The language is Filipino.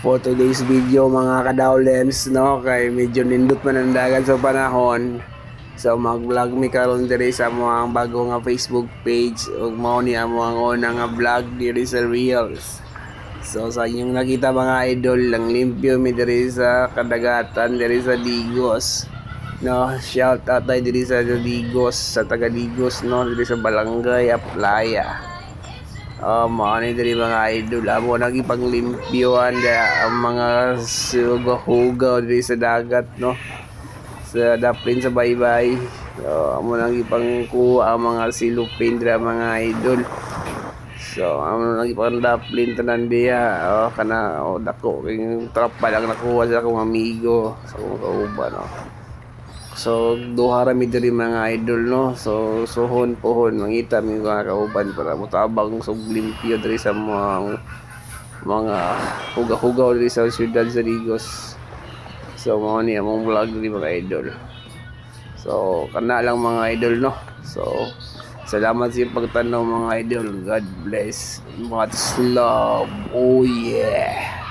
for today's video mga kadawlens, no, kay medyo nindot man ang dagat sa panahon. So mag-vlog mi karon diri sa mga bago nga Facebook page ug mao ni amo ang una nga vlog diri sa Reels. So sa inyong nakita mga idol, lang limpyo mi diri sa kadagatan diri sa Digos. No, shout out tayo diri sa Digos, sa taga Digos, no, diri sa Balangay Aplaya. Mao ni diri mga idol, amo nagipanglimpyoan ang mga suga-hugaw diri sa dagat, no, sa daplin sa baybay. Amo nagipangkuha ang mga silupin dira mga idol. So amo nagipangdaplin tanan diha, dako king trapa lang nakuha sa akong amigo sa akong kauban, no. So duha ra mi diri mga idol, no. So suhon pohon mangita mi mga kauban para motabang sug limpyo diri sa mga hugaw-hugaw diri sa siyudad sa Digos. So mao ni among vlog diri mga idol. So kana lang mga idol, no. So salamat sa pagtanaw mga idol. God bless. Much love. Oh yeah.